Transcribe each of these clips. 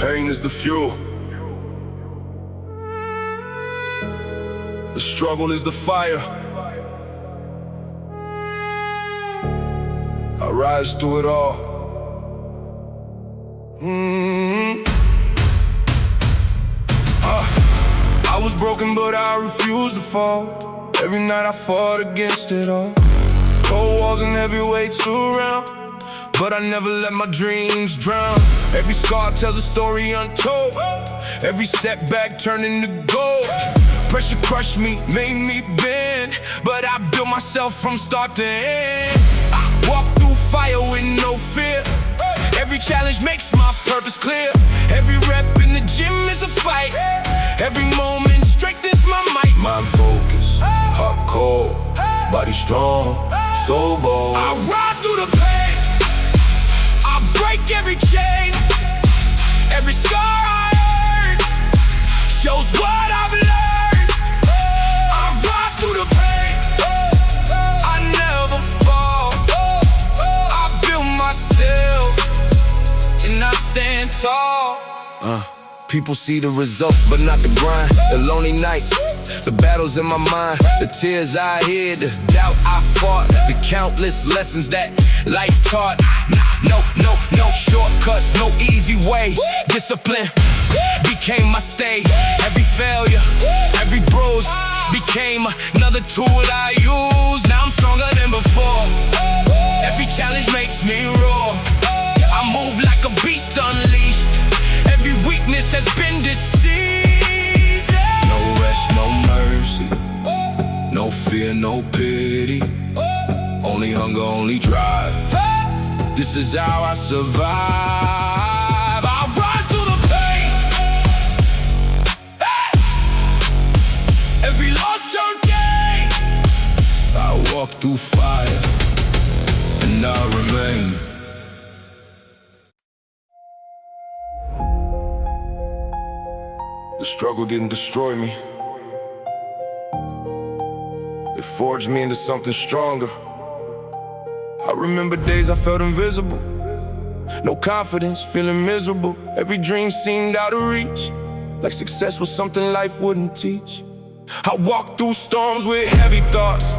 Pain is the fuel. The struggle is the fire. I rise through it all. I was broken, but I refused to fall. Every night I fought against it all. Cold walls and heavy weights around, but I never let my dreams drown. Every scar tells a story untold. Every setback turned into gold. Pressure crushed me, made me bend, but I built myself from start to end. I walk through fire with no fear. Every challenge makes my purpose clear. Every rep in the gym is a fight. Every moment strengthens my might. Mind focus, heart cold, body strong, soul bold. I rise through the pain, I break every chain. Every scar I earned shows what I've learned. I rise through the pain, I never fall. I build myself and I stand tall. People see the results, but not the grind. The lonely nights, the battles in my mind, the tears I hid, the doubt I fought, the countless lessons that life taught. No shortcuts, no easy way. Discipline became my stay. Every failure, every bruise became another tool I use. Now I'm stronger than before. Every challenge makes me roar. I move like a beast unleashed. Every weakness has been deceased. No rest, no mercy, no fear, no pity. Only hunger, only drive. This is how I survive. I rise through the pain. Every loss turned gain. I walk through fire and I remain. The struggle didn't destroy me. It forged me into something stronger. I remember days I felt invisible. No confidence, feeling miserable. Every dream seemed out of reach, like success was something life wouldn't teach. I walked through storms with heavy thoughts,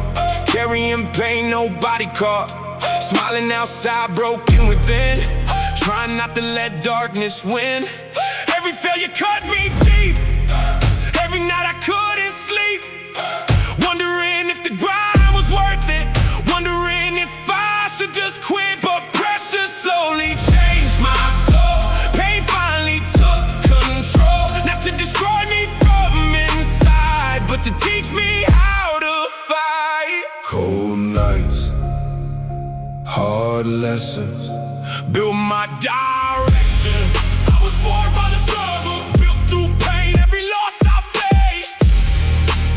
carrying pain nobody caught. Smiling outside, broken within, trying not to let darkness win. Every failure cut me deep. Every night I couldn't sleep, wondering if the grind was worth it, wondering if I should just quit. But pressure slowly changed my soul. Pain finally took control, not to destroy me from inside, but to teach me how to fight. Cold nights, hard lessons, build my direction. I was formed by the struggle, built through pain. Every loss I faced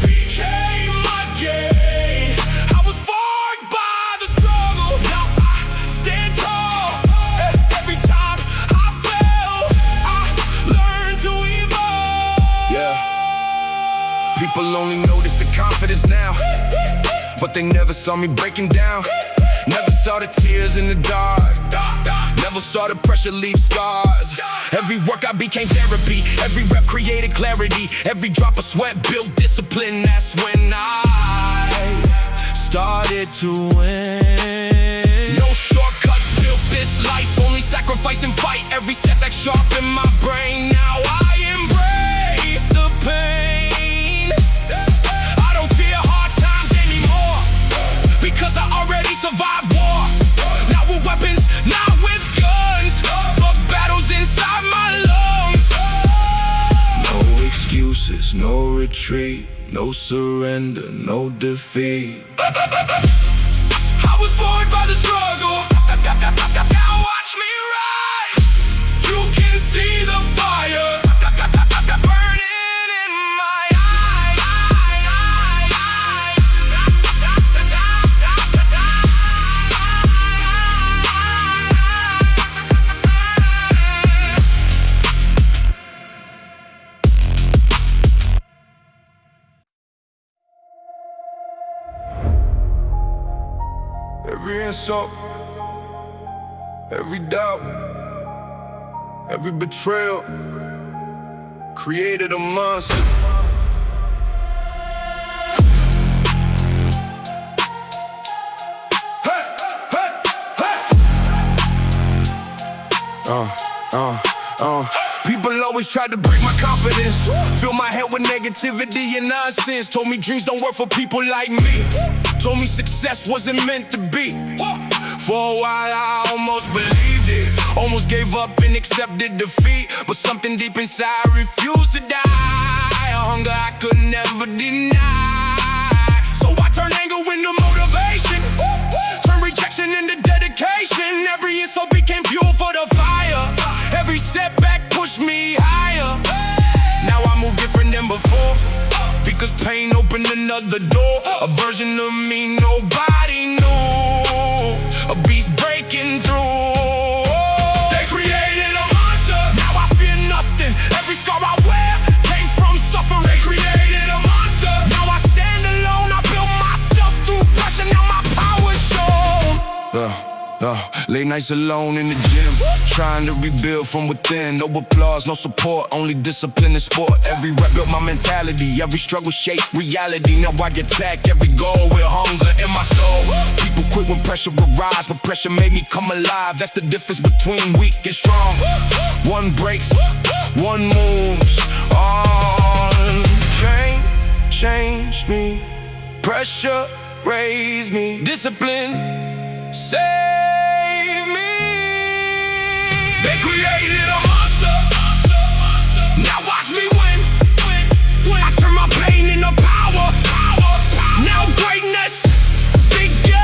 became my gain. I was formed by the struggle, now I stand tall. Every time I fell, I learned to evolve. Yeah. People only notice the confidence now, but they never saw me breaking down. Never saw the tears in the dark, never saw the pressure leave scars. Every workout became therapy, every rep created clarity. Every drop of sweat built discipline. That's when I started to win. No shortcuts built this life, only sacrifice and fight. Every setback sharpened my brain. Now I embrace the pain. I don't fear hard times anymore, because I already survived war. Not with weapons, not with guns, but battles inside my lungs. No excuses, no retreat, no surrender, no defeat. I was forged by the struggle, now watch me rise. You can see the fire burning in my eyes. Every insult, every doubt, Every betrayal created a monster. People always tried to break my confidence, fill my head with negativity and nonsense. Told me dreams don't work for people like me, told me success wasn't meant to be. For a while I almost believed it, almost gave up and accepted defeat. But something deep inside refused to die, a hunger I could never deny. So I turned anger into motivation, turned rejection into dedication. Every insult became fuel for the fire, every setback pushed me higher. Now I move different than before, because pain opened another door. A version of me nobody knew, a beast breaking through. They created a monster, now I fear nothing. Every scar I wear came from suffering. They created a monster, now I stand alone. I built myself through pressure, now my power's shown. Late nights alone in the gym, trying to rebuild from within. No applause, no support, only discipline and sport. Every rep built my mentality, every struggle shaped reality. Now I get tagged every goal with hunger in my soul. People quit when pressure arrives, but pressure made me come alive. That's the difference between weak and strong. One breaks, one moves on. Pain changed me, pressure raised me, discipline saved me. They created a monster, now watch me win. I turn my pain into power, now greatness begins.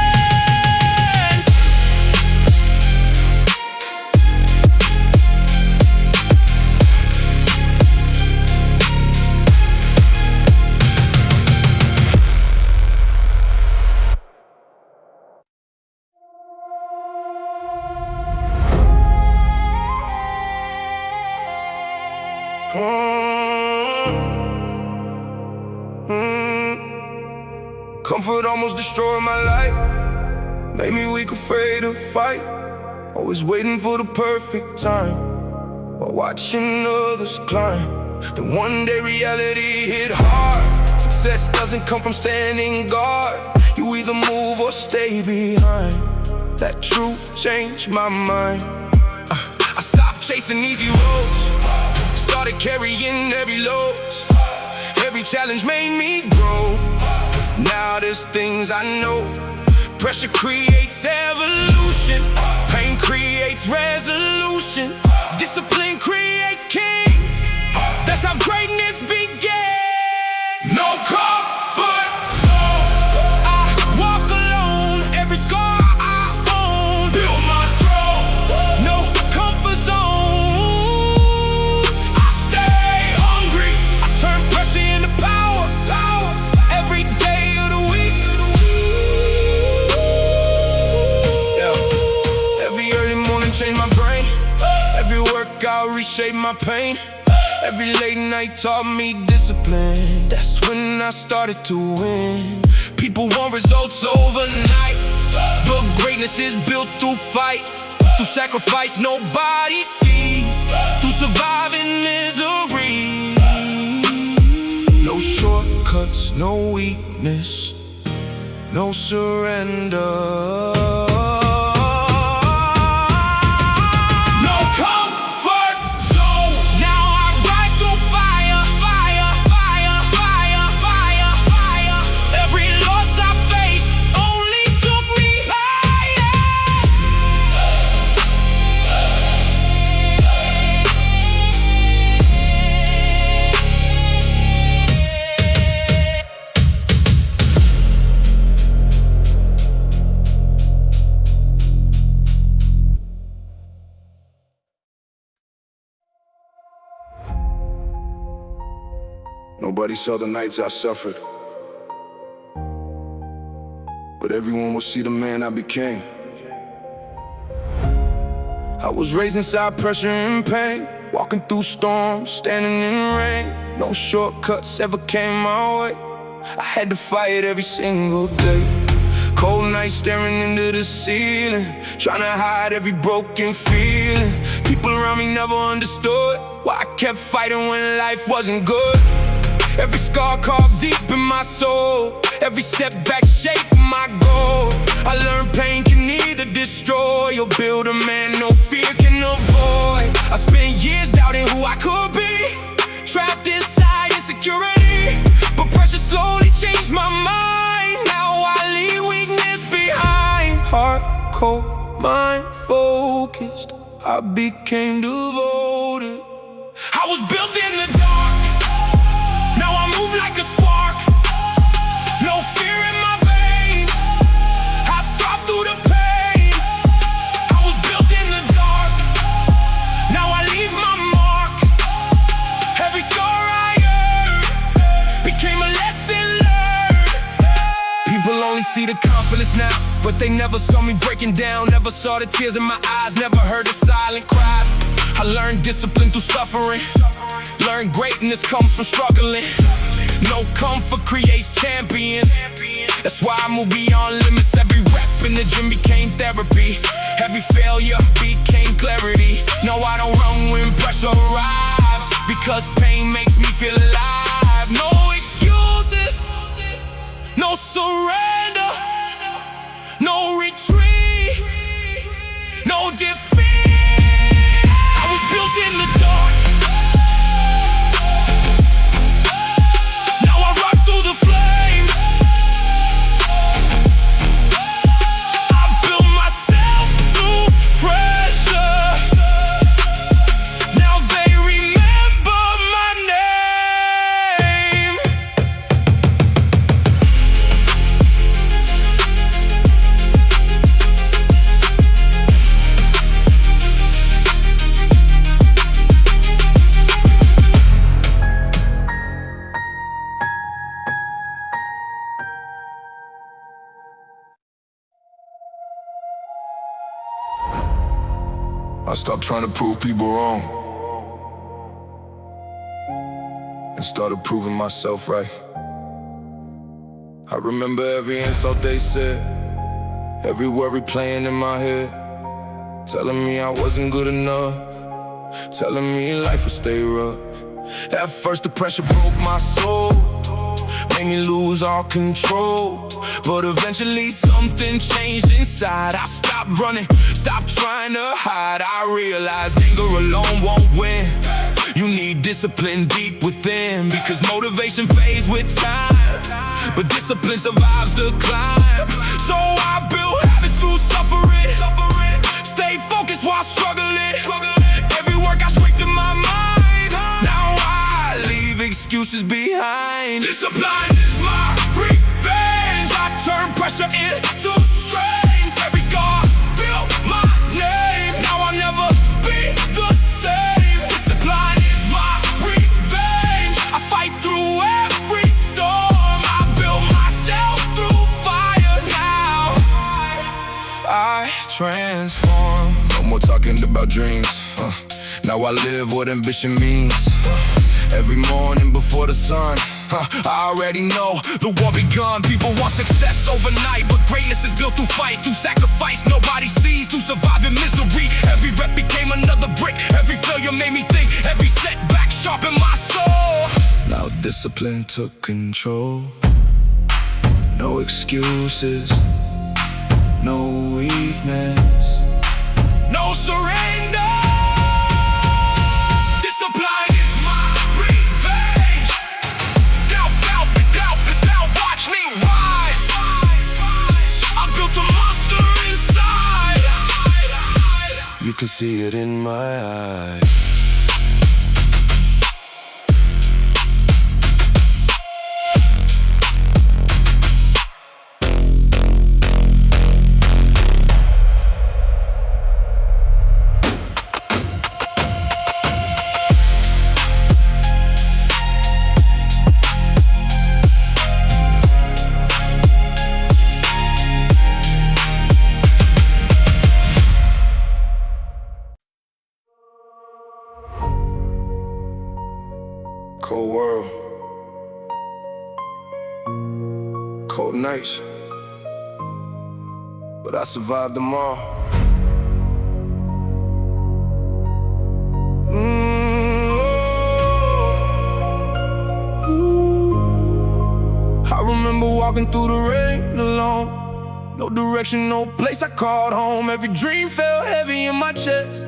Comfort almost destroyed my life, made me weak, afraid to fight. Always waiting for the perfect time, while watching others climb. Then one day reality hit hard. Success doesn't come from standing guard, you either move or stay behind. That truth changed my mind. I stopped chasing easy roads, started carrying heavy loads. Every challenge made me grow. Now there's things I know. Pressure creates evolution, pain creates resolution, discipline creates kings. That's how greatness began. No comfort zone, I walk alone. Every scar I own, build my throne. No comfort zone, I stay hungry. I turn pressure into power. Every day of the week, yeah. Every early morning changed my brain, every workout reshaped my pain. Every late night taught me discipline. That's when I started to win. People want results overnight, but greatness is built through fight, through sacrifice nobody sees, through surviving misery. No shortcuts, no weakness, no surrender. Nobody saw the nights I suffered, but everyone will see the man I became. I was raised inside pressure and pain, walking through storms, standing in rain. No shortcuts ever came my way, I had to fight every single day. Cold nights staring into the ceiling, trying to hide every broken feeling. People around me never understood why I kept fighting when life wasn't good. Every scar carved deep in my soul, every setback shaped my goal. I learned pain can neither destroy or build a man no fear can avoid. I spent years doubting who I could be, trapped inside insecurity, but pressure slowly changed my mind. Now I leave weakness behind. Heart cold, mind focused, I became devoted. I was built in the dark, now I move like a spark. No fear in my veins, I thrive through the pain. I was built in the dark, now I leave my mark. Every scar I earned became a lesson learned. People only see the confidence now, but they never saw me breaking down. Never saw the tears in my eyes, never heard the silent cries. I learned discipline through suffering, learned greatness comes from struggling. No comfort creates champions, that's why I move beyond limits. Every rep in the gym became therapy, every failure became clarity. No, I don't run when pressure arrives, because pain makes me feel alive. No excuses, no surrender, no retreat, no defeat. I was built in the dark, now I rock through the flames. I built myself through pressure, now they remember my name. I stopped trying to prove people wrong and started proving myself right. I remember every insult they said, every worry playing in my head, telling me I wasn't good enough, telling me life would stay rough. At first the pressure broke my soul, made me lose all control. But eventually something changed inside. I stopped running, stopped trying to hide. I realized anger alone won't win. You need discipline deep within, because motivation fades with time, but discipline survives the climb. So I built habits through suffering, stay focused while struggling. Every work I strengthen my mind, now I leave excuses behind. Discipline is my revenge, I turn pressure into strength. Every scar built my name, now I'll never be the same. Discipline is my revenge, I fight through every storm. I build myself through fire now, I transform. No more talking about dreams, now I live what ambition means. Every morning before the sun, I already know the war begun. People want success overnight, but greatness is built through fight, through sacrifice nobody sees, through surviving misery. Every rep became another brick, every failure made me think, every setback sharpened my soul. Now discipline took control, no excuses, no weakness, no surrender. Discipline is my revenge, now watch me rise. I built a monster inside, you can see it in my eyes. Cold world, cold nights, but I survived them all. walking through the rain alone. No direction, no place I called home. Every dream felt heavy in my chest,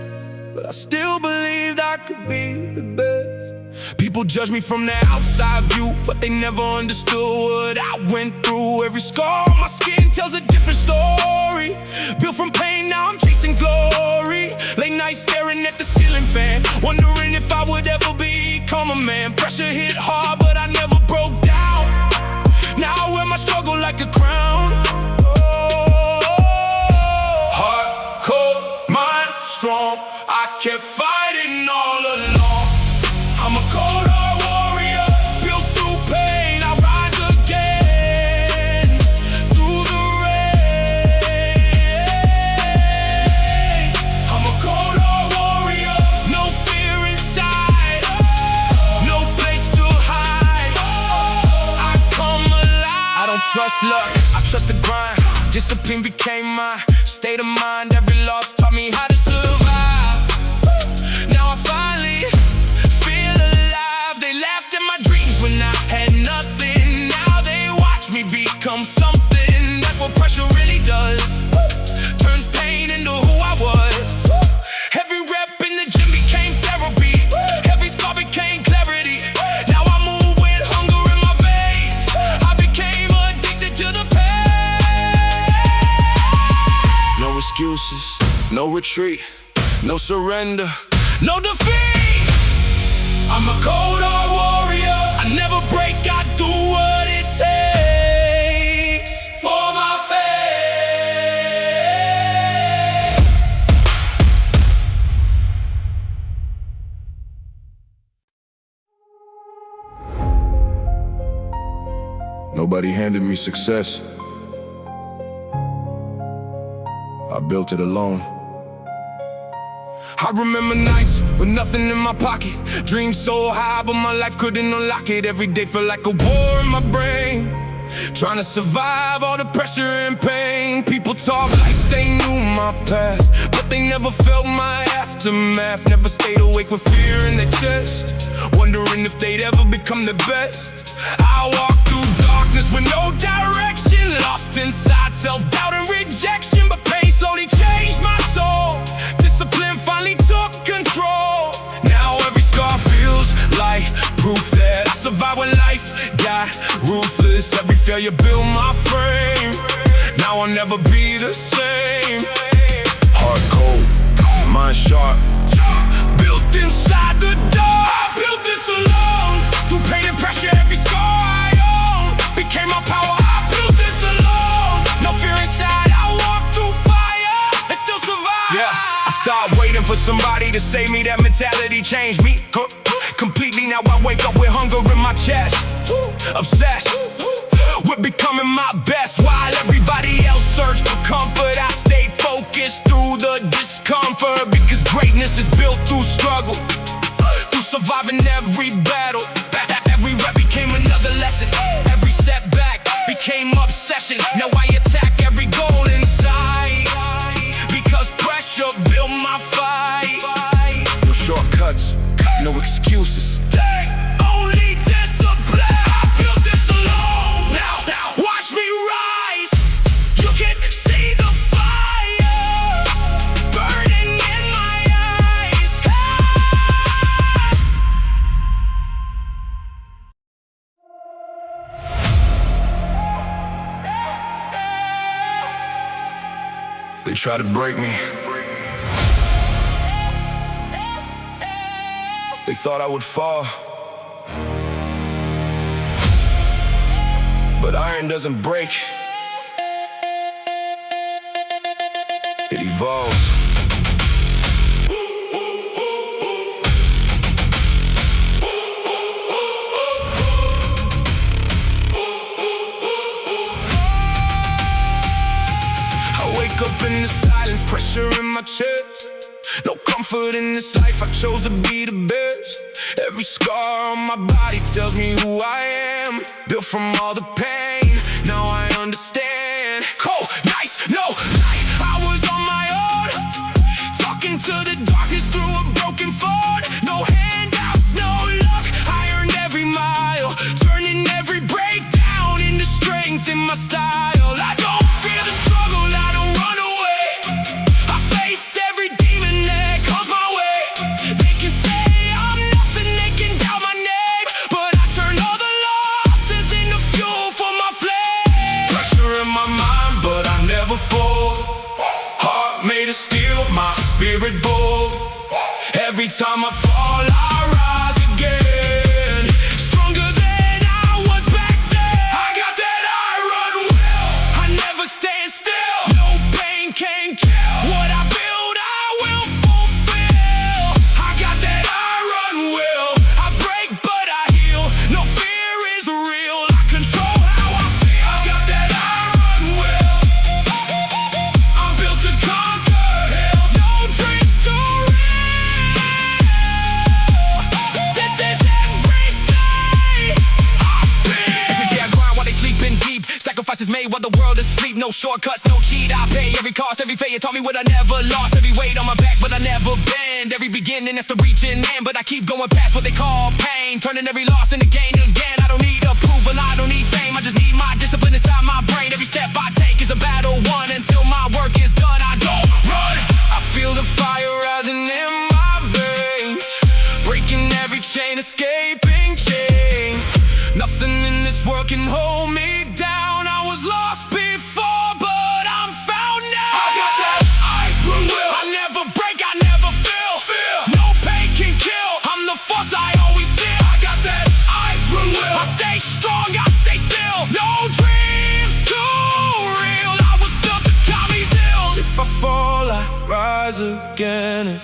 but I still believed I could be the best. People judge me from the outside view, but they never understood what I went through. Every scar on my skin tells a different story. Built from pain, now I'm chasing glory. Late nights staring at the ceiling fan, wondering if I would ever become a man. Pressure hit hard, but I never broke down. Now I wear my struggle like a crown. Heart cold, mind strong, I kept fighting all along. I'm a cold heart warrior, built through pain, I rise again. Through the rain, I'm a cold heart warrior. No fear inside, no place to hide. I come alive. I don't trust luck, I trust the grind. Discipline became my state of mind. Every loss taught me how to survive. Now I finally feel alive. They laughed at my dreams when I had nothing. Now they watch me become something. That's what pressure really does, turns pain into who I was. Every rep in the gym became therapy. Every scar became clarity. Now I move with hunger in my veins. I became addicted to the pain. No excuses, no retreat, no surrender, no defeat. I'm a cold heart warrior, I never break, I do what it takes for my faith. Nobody handed me success, I built it alone. I remember nights with nothing in my pocket, dreams so high but my life couldn't unlock it. Every day felt like a war in my brain, trying to survive all the pressure and pain. People talk like they knew my path, but they never felt my aftermath. Never stayed awake with fear in their chest, wondering if they'd ever become the best. I walked through darkness with no direction, lost inside self-doubt and rejection. But pain slowly changed my soul, discipline finally took control. Now every scar feels like proof that I survived when life got ruthless. Every failure built my frame, now I'll never be the same. Heart cold, mind sharp, built inside the dark. I built this alone, through pain and pressure. Every scar I own became my power. I built this alone, no fear inside. I walk through fire and still survive. Yeah, I stopped waiting for somebody to save me. That mentality changed me completely. Now I wake up with hunger in my chest, obsessed with becoming my best. While everybody else searched for comfort, I stayed focused through the discomfort. Because greatness is built through struggle, through surviving every battle. Every rep became another lesson, every setback became obsession. Now I attack every goal inside, because pressure built my fight. No shortcuts, no excuses, only discipline. I built this alone, now watch me rise. You can see the fire burning in my eyes. They try to break me, they thought I would fall, but iron doesn't break, it evolves. I wake up in the silence, pressure in my chest. No comfort in this life, I chose to be the best. Every scar on my body tells me who I am, built from all the pain. Now I understand. Cold nights, no light, I was on my own, talking to the darkness through a broken phone. No handouts, no luck, I earned every mile, turning every breakdown into strength in my spirit bold. Every time I fall, I rise again, stronger than I was back then. I got that iron will, I never stand still. No pain can kill what I build, I will fulfill. I got that iron will, I break but I heal. No fear is real, I control how I feel. I got that iron will, I'm built to conquer hell. No dreams too real. This is everything I feel. Every day I grind while they sleeping deep. Sacrifices made while the world is asleep. No shortcuts, no cheat. I pay every cost, every failure taught me what I never lost. Every weight on my back, but I never bend. Every beginning that's the reaching end, but I keep going past what they call pain. Turning every loss into gain again. I don't need approval, I don't need fame. I just need my discipline inside my brain. Every step I take is a battle won. Until my work is done, I don't run. I feel the fire rising in my veins, breaking every chain, escaping chains. Nothing in this world can hold me down. I was lost before, but I'm found now. I got that iron will, I never break, I never fail. No pain can kill, I'm the force I always feel. I got that iron will, I stay strong, I stay still. No dreams too real, I was built to climb these hills. If I fall, I rise again.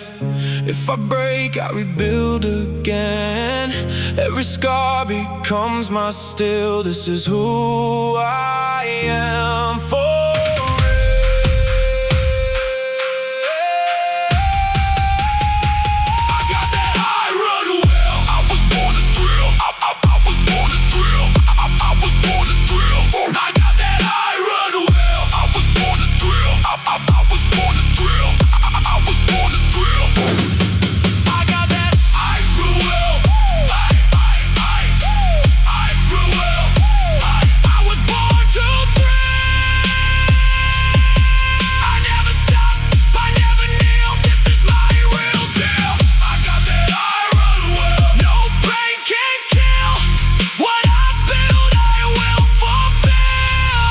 If I break, I rebuild again. Every scar becomes my steel. This is who I am for real. I got that iron will, I was born to thrill. I was born to thrill. I was born to thrill. I got that iron will, I was born to thrill. I was born to thrill. I was born to thrill. I got that iron will, iron will. I was born to thrill. I never stop, I never kneel. This is my real deal. I got that iron will, no pain can kill. What I build, I will fulfill.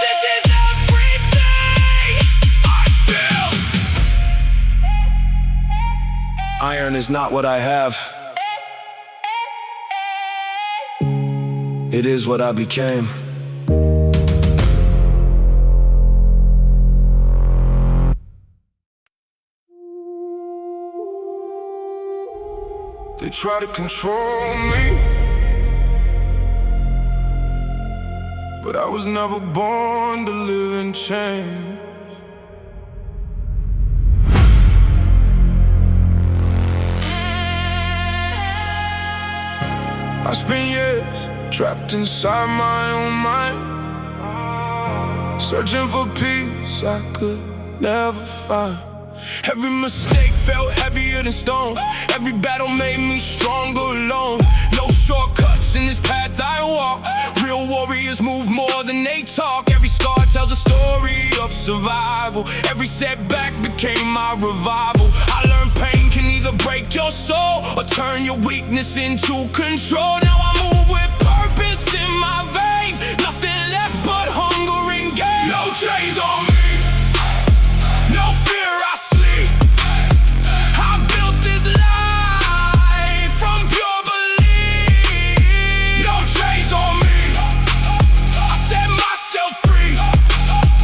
This is everything I feel. Iron is not what I have, it is what I became. They try to control me, but I was never born to live in chains. I spent years trapped inside my own mind, searching for peace I could never find. Every mistake felt heavier than stone. Every battle made me stronger alone. No shortcuts in this path I walk. Real warriors move more than they talk. Every scar tells a story of survival. Every setback became my revival. I learned pain can either break your soul or turn your weakness into control. Now I move with purpose in my veins. Nothing left but hunger and gain. No chains on me, no fear I sleep. I built this life from pure belief. No chains on me, I set myself free.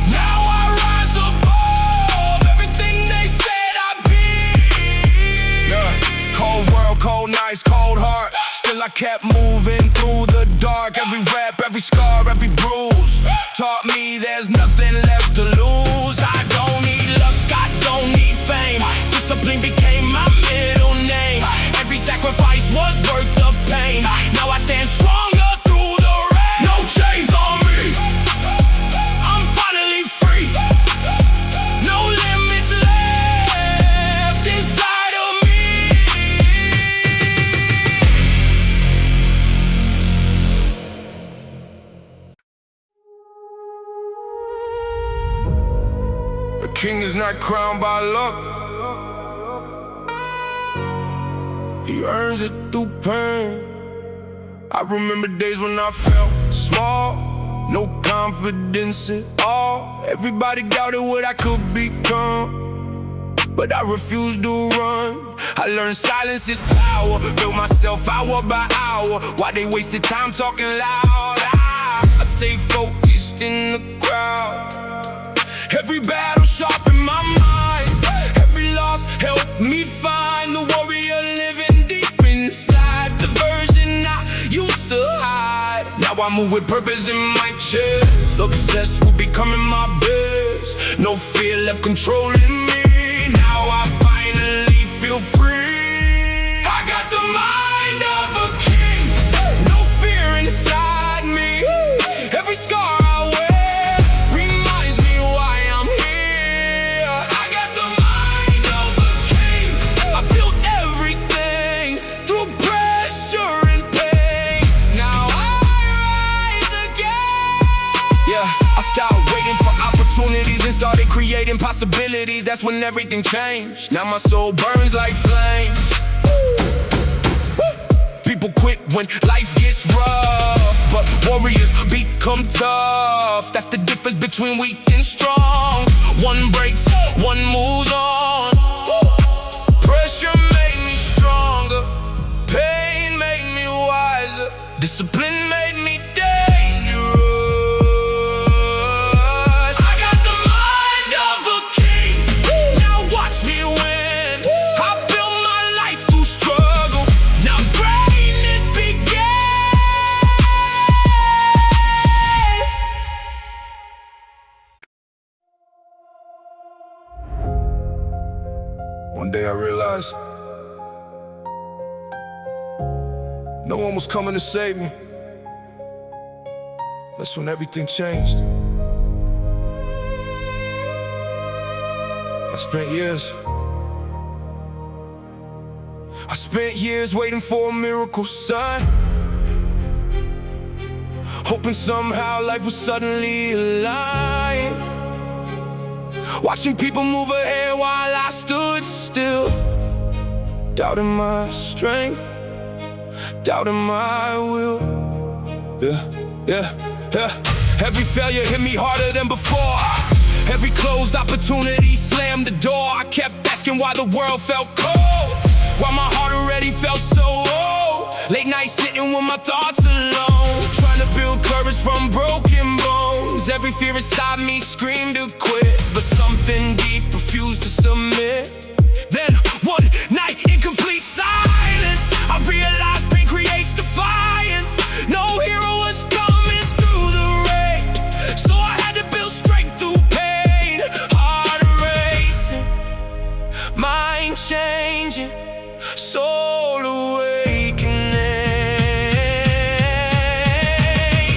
Now I rise above everything they said I'd be. Yeah. Cold world, cold nights, cold heart. Still I kept moving through the dark. Every rep, every scar, every bruise taught me there's nothing left to lose. I don't need luck, I don't need fame. Discipline became my middle name. Every sacrifice was worth the pain. Now I stand stronger through the rain. No chains on me, I'm finally free. No limits left inside of me. The king is not crowned by luck, he earns it through pain. I remember days when I felt small, no confidence at all. Everybody doubted what I could become, but I refused to run. I learned silence is power, built myself hour by hour. Why they wasted time talking loud? I stay focused in the crowd. Every battle sharpened my mind. Every loss helped me find the warrior living deep inside, the version I used to hide. Now I move with purpose in my chest, obsessed with becoming my best. No fear left controlling me. Now I finally feel free. I got the mind of a king, no fear inside me. Every scar I wear reminds me why I'm here. I got the mind of a king. I built everything through pressure and pain. Now I rise again. Yeah, I stopped waiting for opportunities and started creating possibilities. That's when everything changed. Now my soul burns like flames. People quit when life gets rough, but warriors become tough. That's the difference between weak and strong. One breaks, one moves on. Pressure made me stronger, pain made me wiser, discipline made me dangerous. I got the mind of a king, now watch me win. I built my life through struggle, now greatness begins. One day I realized no one was coming to save me. That's when everything changed. I spent years waiting for a miracle sign, hoping somehow life would suddenly align. Watching people move ahead while I stood still, doubting my strength, doubting my will. Yeah. Every failure hit me harder than before. Every closed opportunity slammed the door. I kept asking why the world felt cold, why my heart already felt so old. Late night sitting with my thoughts alone, trying to build courage from broken bones. Every fear inside me screamed to quit, but something deep refused to submit. Then one night in complete silence, I realized pain creates defiance. No hero was coming through the rain, so I had to build strength through pain. Heart racing, mind changing, soul awakening.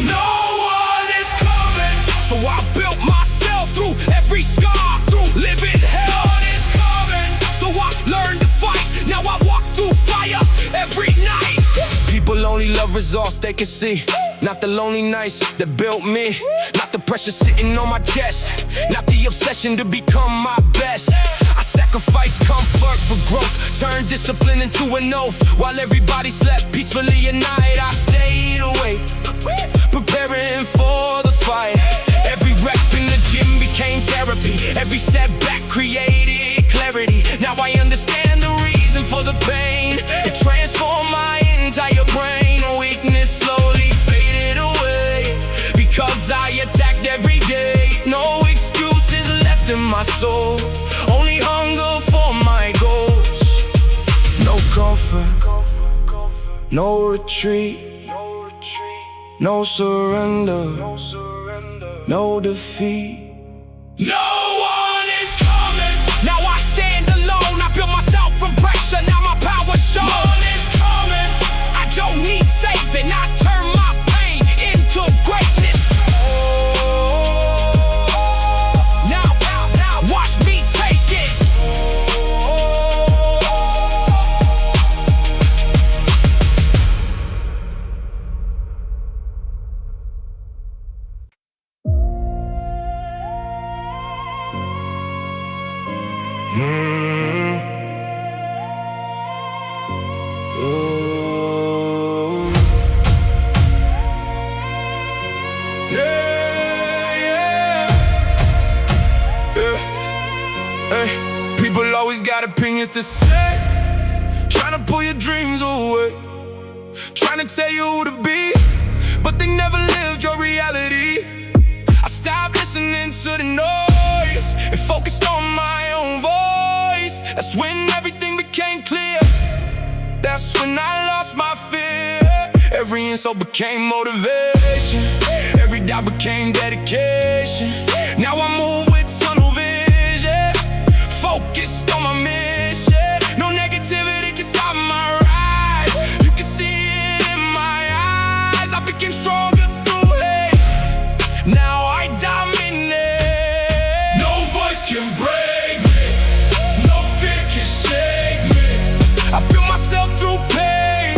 No one is coming, so I built myself through every scar, through living hell. No one is coming, so I learned to fight. Now I walk through fire every night. People only love results they can see, not the lonely nights that built me. Not the pressure sitting on my chest, not the obsession to become my best. I sacrificed comfort for growth, turned discipline into an oath. While everybody slept peacefully at night, I stayed awake, preparing for the fight. Every rep in the gym became therapy, every setback created clarity. Now I understand the reason for the pain, it transformed my entire brain. Weakness slowly faded away, because I attacked every day. No excuses left in my soul, only hunger for my goals. No comfort, no retreat, no surrender, no defeat. No one is coming, now I stand alone. I built myself from pressure, now my power shows. No one is coming, I don't need saving. I turn my pain into greatness. Now, watch me take it. Oh. Yeah. Hey, people always got opinions to say, trying to pull your dreams away, trying to tell you who to be, but they never lived your reality. I stopped listening to the noise and focused on my own voice. That's when everything became clear. That's when I lost my fear. Every insult became motivation, every doubt became dedication. Now I move with tunnel vision, focused on my mission. No negativity can stop my rise. You can see it in my eyes. I became stronger through hate. Now I dominate. No voice can break me, no fear can shake me. I built myself through pain,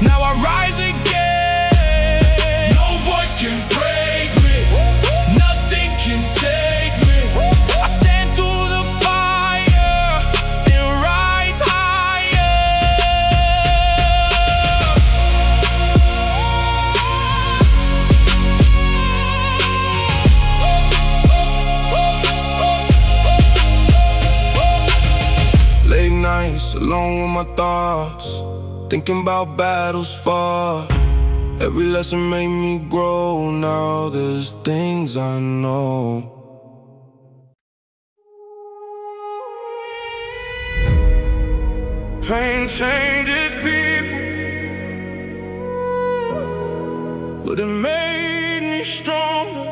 now I rise again. No voice can break me, nothing can take me. I stand through the fire and rise higher. Late nights alone with my thoughts, thinking about battles fought. Every lesson made me grow. Now there's things I know. Pain changes people, but it made me stronger.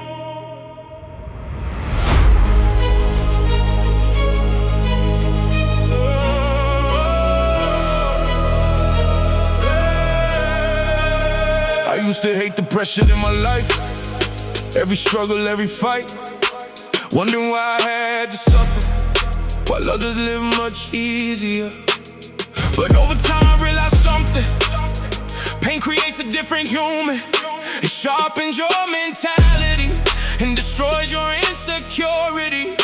I used to hate the pressure in my life, every struggle, every fight, wondering why I had to suffer while others live much easier. But over time I realized something: pain creates a different human. It sharpens your mentality and destroys your insecurity.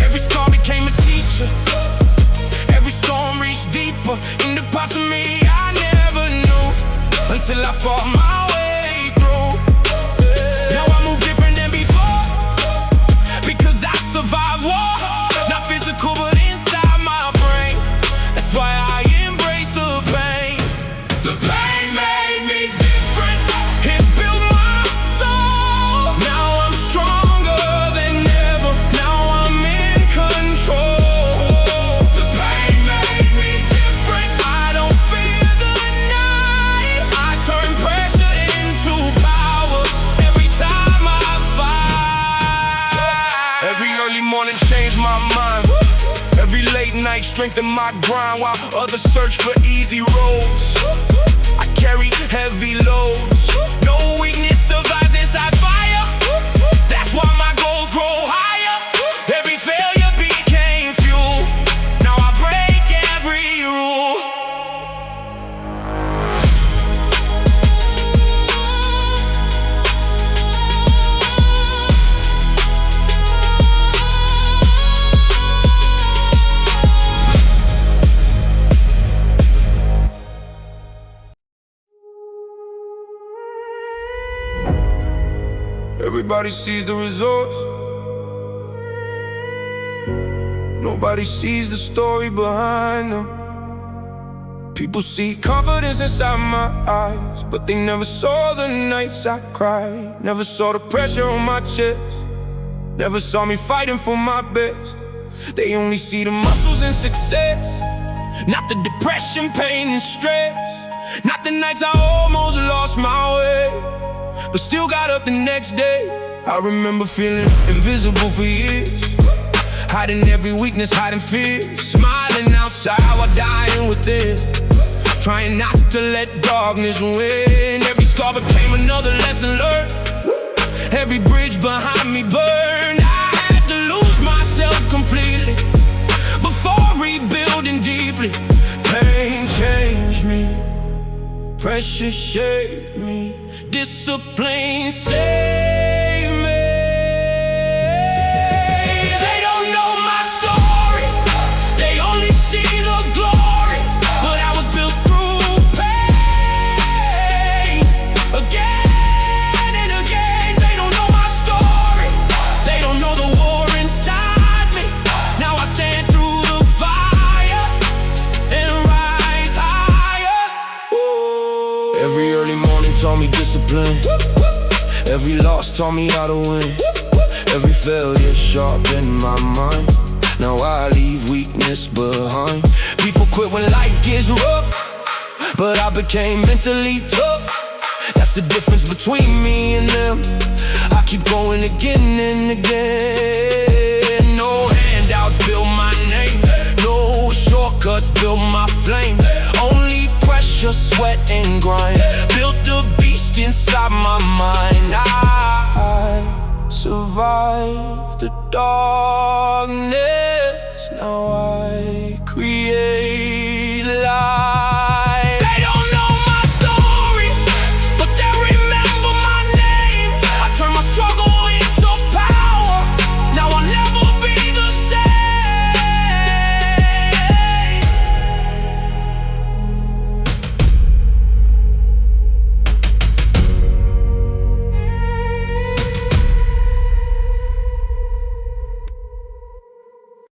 Every scar became a teacher, every storm reached deeper into parts of me I never knew, until I fought my way through. Now I move different than before, because I survived war. Not physical but inside my brain. That's why I embrace the pain. The pain made me different, it built my soul. Now I'm stronger than ever, now I'm in control. The pain made me different, I don't fear the night. I turn pressure into power every time I fight. Every early morning changed my mind, every late night strengthened my grind, while others search for easy roads. I carry heavy loads, no weakness survives inside fire. That's why my goals grow higher. Every failure became fuel, now I break every rule. Everybody sees the results, nobody sees the story behind them. People see confidence inside my eyes, but they never saw the nights I cried. Never saw the pressure on my chest, never saw me fighting for my best. They only see the muscles and success, not the depression, pain and stress. Not the nights I almost lost my way, but still got up the next day. I remember feeling invisible for years, hiding every weakness, hiding fear, smiling outside while dying within, trying not to let darkness win. Every scar became another lesson learned, every bridge behind me burned. I had to lose myself completely before rebuilding deeply. Pain changed me, pressure shaped me, discipline saved me. They don't know my story, they only see the glory, but I was built through pain. Again and again, they don't know my story, they don't know the war inside me. discipline. Every loss taught me how to win. Every failure sharpened my mind. Now I leave weakness behind. People quit when life gets rough, but I became mentally tough. That's the difference between me and them. I keep going again and again. No handouts build my name, no shortcuts build my flame. Only pressure, sweat, and grind built the beast inside my mind. I survived the darkness.